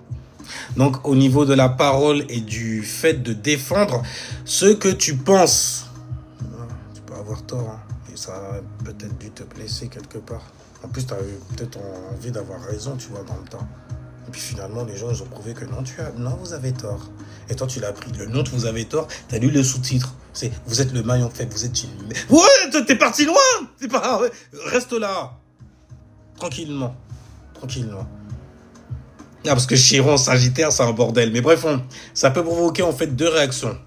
Donc, au niveau de la parole et du fait de défendre ce que tu penses. Tu peux avoir tort, hein, et ça a peut-être dû te blesser quelque part. En plus, tu as eu peut-être envie d'avoir raison, tu vois, dans le temps. Et puis finalement, les gens, ils ont prouvé que non, vous avez tort. Et toi, tu l'as pris. Le non, vous avez tort, tu as lu le sous-titre. C'est, vous êtes le maillon faible, vous êtes une... Ouais, t'es parti loin. C'est pas... Reste là. Tranquillement. Ah, parce que Chiron, Sagittaire, c'est un bordel. Mais bref, ça peut provoquer en fait 2 réactions.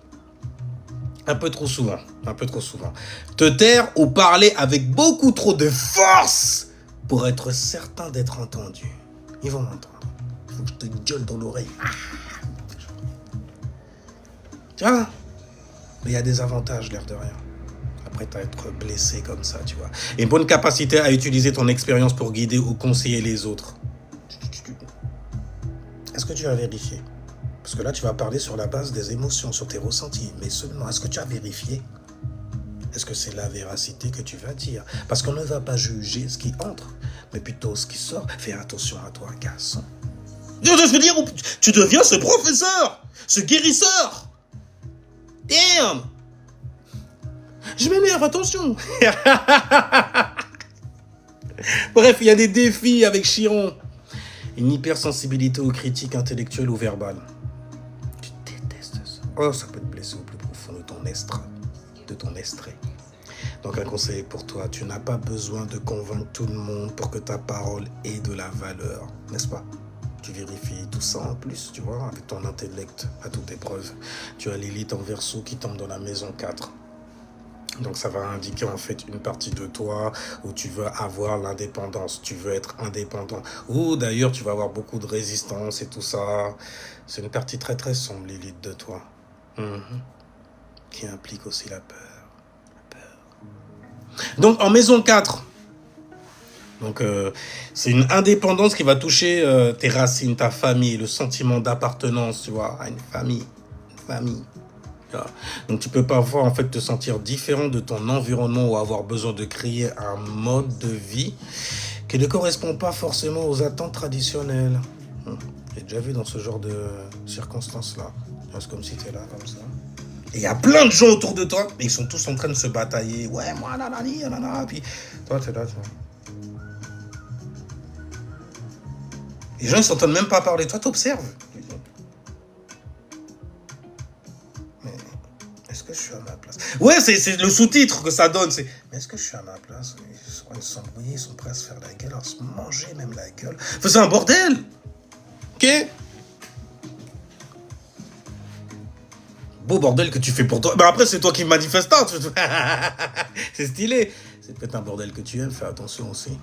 Un peu trop souvent. Te taire ou parler avec beaucoup trop de force pour être certain d'être entendu. Ils vont m'entendre. Il faut que je te gueule dans l'oreille. Tu vois? Il y a des avantages, l'air de rien. Après, t'as être blessé comme ça, tu vois. Et une bonne capacité à utiliser ton expérience pour guider ou conseiller les autres. Est-ce que tu as vérifié? Parce que là, tu vas parler sur la base des émotions, sur tes ressentis. Mais seulement, est-ce que tu as vérifié? Est-ce que c'est la véracité que tu vas dire? Parce qu'on ne va pas juger ce qui entre, mais plutôt ce qui sort. Fais attention à toi, garçon. Je veux dire, tu deviens ce professeur, ce guérisseur. Damn! Je m'énerve, attention. Bref, il y a des défis avec Chiron. Une hypersensibilité aux critiques intellectuelles ou verbales. Tu détestes ça. Oh, ça peut te blesser au plus profond de ton estrait. Donc un conseil pour toi, tu n'as pas besoin de convaincre tout le monde pour que ta parole ait de la valeur, n'est-ce pas? Tu vérifies tout ça en plus, tu vois, avec ton intellect à toute épreuve. Tu as Lilith en Verseau qui tombe dans la maison 4. Donc ça va indiquer en fait une partie de toi où tu veux avoir l'indépendance, tu veux être indépendant. Ou d'ailleurs tu vas avoir beaucoup de résistance et tout ça. C'est une partie très très sombre, l'élite de toi. Qui implique aussi la peur. Donc en maison 4, donc c'est une indépendance qui va toucher tes racines, ta famille, le sentiment d'appartenance, tu vois, à une famille. Donc tu peux parfois en fait te sentir différent de ton environnement ou avoir besoin de créer un mode de vie qui ne correspond pas forcément aux attentes traditionnelles. J'ai déjà vu dans ce genre de circonstances-là. C'est comme si tu es là, comme ça. Et il y a plein de gens autour de toi, mais ils sont tous en train de se batailler. Ouais, moi, nanani, nanana. Puis toi, tu es là, tu vois. Les gens, ils s'entendent même pas parler. Toi, tu observes. Est-ce que je suis à ma place? Ouais, c'est le sous-titre que ça donne. Mais est-ce que je suis à ma place? Ils sont embrouillés, ils sont prêts à se faire la gueule, à se manger même la gueule. Enfin, c'est un bordel. Ok? Beau bordel que tu fais pour toi. Mais après, c'est toi qui manifestes. C'est stylé. C'est peut-être un bordel que tu aimes. Fais attention aussi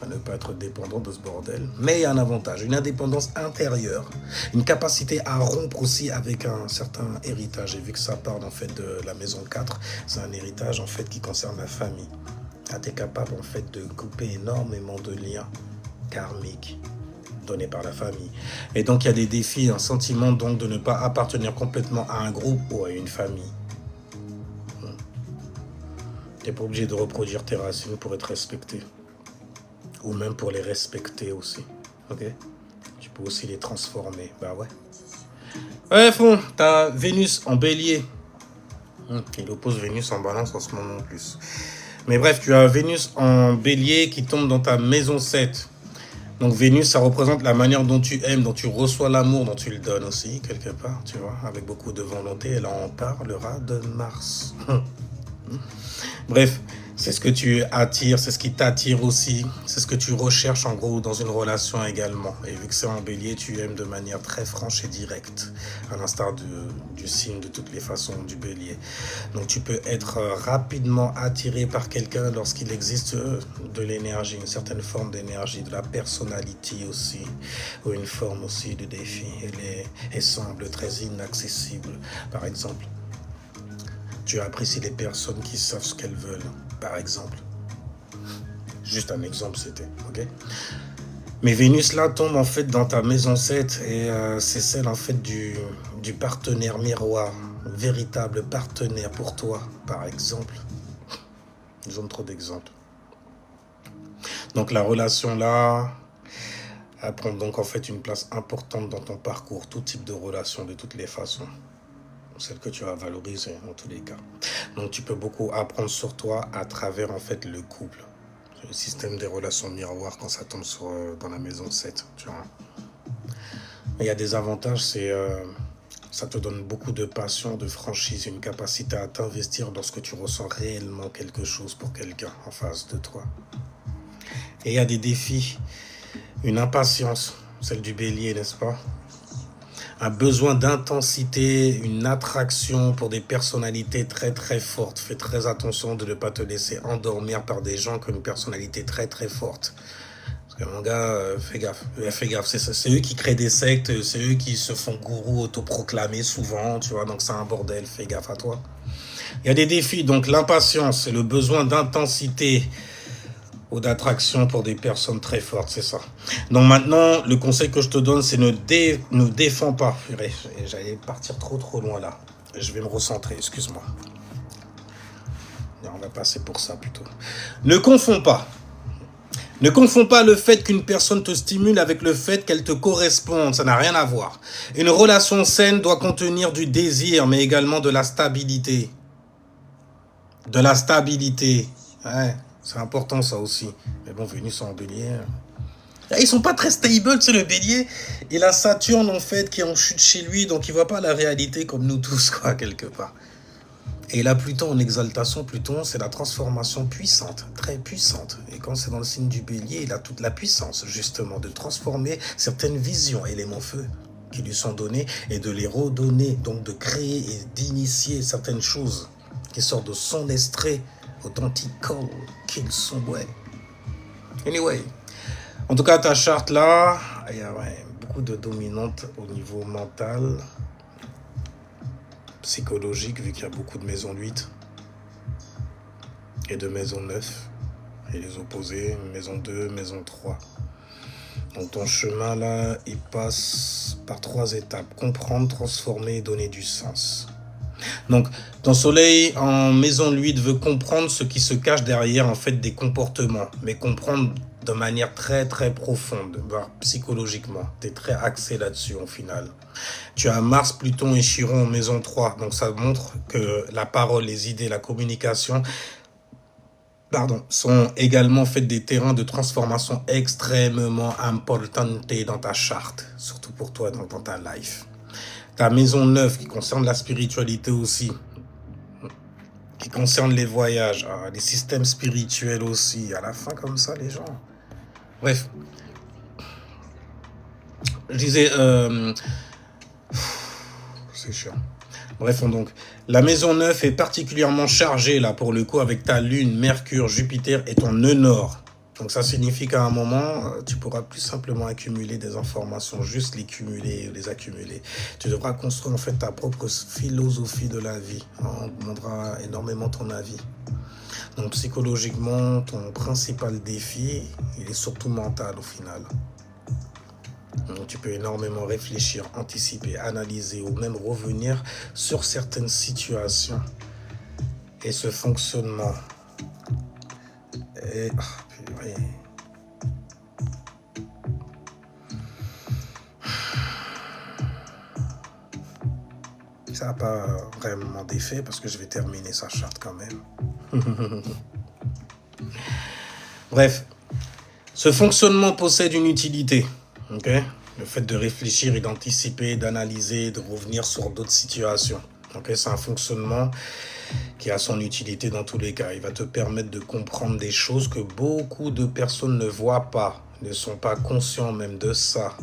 à ne pas être dépendant de ce bordel. Mais il y a un avantage, une indépendance intérieure, une capacité à rompre aussi avec un certain héritage. Et vu que ça part en fait de la maison 4, c'est un héritage en fait qui concerne la famille. Tu es capable en fait de couper énormément de liens karmiques donnés par la famille. Et donc il y a des défis, un sentiment donc de ne pas appartenir complètement à un groupe ou à une famille. Tu n'es pas obligé de reproduire tes racines pour être respecté. Ou même pour les respecter aussi. Ok? Tu peux aussi les transformer. Bah ouais. Ouais, fond, t'as Vénus en bélier. Il oppose Vénus en balance en ce moment en plus. Mais bref, tu as Vénus en bélier qui tombe dans ta maison 7. Donc Vénus, ça représente la manière dont tu aimes, dont tu reçois l'amour, dont tu le donnes aussi, quelque part, tu vois, avec beaucoup de volonté. Elle en parlera de Mars. Bref, c'est ce que tu attires, c'est ce qui t'attire aussi, c'est ce que tu recherches en gros dans une relation également. Et vu que c'est en bélier, tu aimes de manière très franche et directe, à l'instar du signe de toutes les façons du bélier. Donc tu peux être rapidement attiré par quelqu'un lorsqu'il existe de l'énergie, une certaine forme d'énergie, de la personnalité aussi, ou une forme aussi de défi. Elle semble très inaccessible, par exemple. Tu apprécies les personnes qui savent ce qu'elles veulent, par exemple. Juste un exemple, c'était, ok? Mais Vénus, là, tombe en fait dans ta maison 7 et c'est celle en fait du partenaire miroir, véritable partenaire pour toi, par exemple. Ils ont trop d'exemples. Donc la relation là, elle prend donc en fait une place importante dans ton parcours, tout type de relation, de toutes les façons. Celle que tu vas valoriser en tous les cas. Donc tu peux beaucoup apprendre sur toi à travers en fait le couple. Le système des relations miroirs quand ça tombe dans la maison 7. Tu vois. Mais il y a des avantages, ça te donne beaucoup de passion, de franchise, une capacité à t'investir lorsque tu ressens réellement quelque chose pour quelqu'un en face de toi. Et il y a des défis, une impatience, celle du bélier, n'est-ce pas? Un besoin d'intensité, une attraction pour des personnalités très très fortes. Fais très attention de ne pas te laisser endormir par des gens qui ont une personnalité très très forte. Parce que mon gars, fais gaffe. C'est eux qui créent des sectes, c'est eux qui se font gourous autoproclamés souvent, tu vois, donc c'est un bordel, fais gaffe à toi. Il y a des défis, donc l'impatience, le besoin d'intensité ou d'attraction pour des personnes très fortes, c'est ça. Donc maintenant, le conseil que je te donne, c'est ne défends pas. J'allais partir trop loin là. Je vais me recentrer, excuse-moi. On va passer pour ça plutôt. Ne confonds pas. Ne confonds pas le fait qu'une personne te stimule avec le fait qu'elle te corresponde. Ça n'a rien à voir. Une relation saine doit contenir du désir, mais également de la stabilité. De la stabilité. Ouais. C'est important ça aussi. Mais bon, Vénus en bélier. Ils sont pas très stable, c'est le bélier. Il a Saturne en fait qui est en chute chez lui, donc il voit pas la réalité comme nous tous, quoi, quelque part. Et il a Pluton en exaltation. Pluton, c'est la transformation puissante, très puissante. Et quand c'est dans le signe du bélier, il a toute la puissance, justement, de transformer certaines visions, éléments feu, qui lui sont donnés, et de les redonner, donc de créer et d'initier certaines choses qui sortent de son extrait authentique qu'ils sont, ouais. Anyway, en tout cas, ta charte là, il y a beaucoup de dominantes au niveau mental, psychologique, vu qu'il y a beaucoup de maisons 8 et de maisons 9, et les opposés, maison 2, maison 3. Donc ton chemin là, il passe par 3 étapes: comprendre, transformer et donner du sens. Donc, ton soleil en maison 8 veut comprendre ce qui se cache derrière en fait des comportements, mais comprendre de manière très très profonde, voire psychologiquement. Tu es très axé là-dessus au final. Tu as Mars, Pluton et Chiron en maison 3, donc ça montre que la parole, les idées, la communication, sont également faites des terrains de transformation extrêmement importantes dans ta charte, surtout pour toi dans ta life. Ta maison 9 qui concerne la spiritualité aussi, qui concerne les voyages, les systèmes spirituels aussi, à la fin comme ça les gens. Bref, je disais, c'est chiant. Bref, donc, la maison 9 est particulièrement chargée, là, pour le coup, avec ta Lune, Mercure, Jupiter et ton nœud nord. Donc, ça signifie qu'à un moment, tu pourras plus simplement accumuler des informations, juste les cumuler, les accumuler. Tu devras construire, en fait, ta propre philosophie de la vie. On demandera énormément ton avis. Donc, psychologiquement, ton principal défi, il est surtout mental, au final. Donc, tu peux énormément réfléchir, anticiper, analyser ou même revenir sur certaines situations. Et ce fonctionnement est... purée. Ça n'a pas vraiment d'effet parce que je vais terminer sa charte quand même. Bref, ce fonctionnement possède une utilité. Okay? Le fait de réfléchir et d'anticiper, d'analyser, de revenir sur d'autres situations. Okay? C'est un fonctionnement qui a son utilité dans tous les cas. Il va te permettre de comprendre des choses que beaucoup de personnes ne voient pas, ne sont pas conscients même de ça.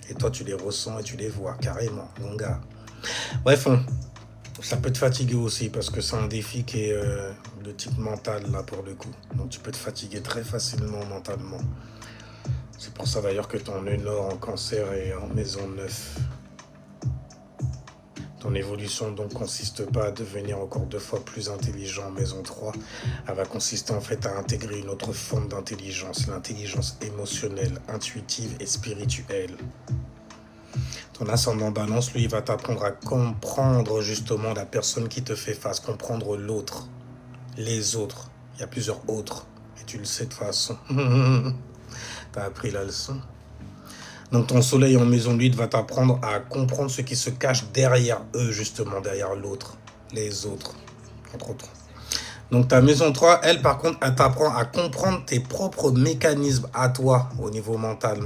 Et toi, tu les ressens et tu les vois carrément, mon gars. Bref, ça peut te fatiguer aussi parce que c'est un défi qui est de type mental là pour le coup. Donc tu peux te fatiguer très facilement mentalement. C'est pour ça d'ailleurs que ton nœud nord en cancer est en maison 9. Ton évolution donc consiste pas à devenir encore 2 fois plus intelligent en maison 3. Elle va consister en fait à intégrer une autre forme d'intelligence, l'intelligence émotionnelle, intuitive et spirituelle. Ton ascendant balance, lui, il va t'apprendre à comprendre justement la personne qui te fait face, comprendre l'autre, les autres. Il y a plusieurs autres, et tu le sais de toute façon. T'as appris la leçon. Donc ton soleil en maison 8 va t'apprendre à comprendre ce qui se cache derrière eux, justement, derrière l'autre, les autres, entre autres. Donc ta maison 3, elle, par contre, elle t'apprend à comprendre tes propres mécanismes à toi, au niveau mental.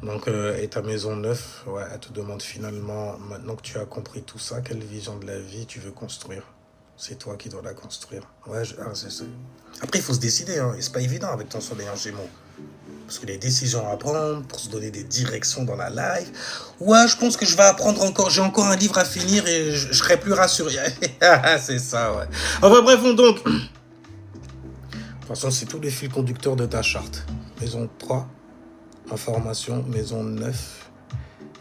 Donc, et ta maison 9, ouais, elle te demande finalement, maintenant que tu as compris tout ça, quelle vision de la vie tu veux construire. C'est toi qui dois la construire. Ouais, c'est ça. Après, il faut se décider, hein, et c'est pas évident avec ton soleil en Gémeaux. Parce que les décisions à prendre pour se donner des directions dans la life. Ouais, je pense que je vais apprendre encore. J'ai encore un livre à finir et je serai plus rassuré. C'est ça, ouais. Enfin, bref, donc... De toute façon, c'est tous les fils conducteurs de ta charte. Maison 3, information. Maison 9,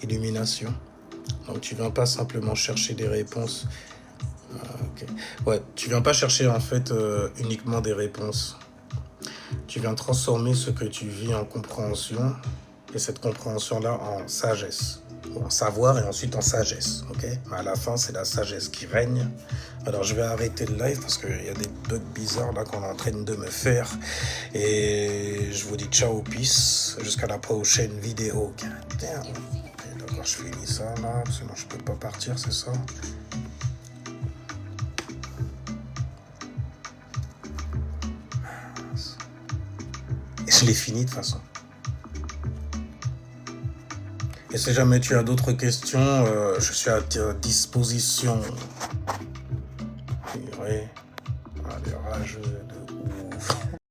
illumination. Donc, tu ne viens pas simplement chercher des réponses. Okay. Ouais, tu ne viens pas chercher, en fait, uniquement des réponses. Tu viens transformer ce que tu vis en compréhension. Et cette compréhension-là en sagesse. En savoir et ensuite en sagesse, ok? Mais à la fin, c'est la sagesse qui règne. Alors, je vais arrêter le live parce qu'il y a des bugs bizarres là qu'on est en train de me faire. Et je vous dis ciao, peace. Jusqu'à la prochaine vidéo. Okay, d'accord, je finis ça là, sinon je peux pas partir, c'est ça? Et je l'ai fini de toute façon. Et si jamais tu as d'autres questions, je suis à ta disposition. Oui, les rageux de ouf.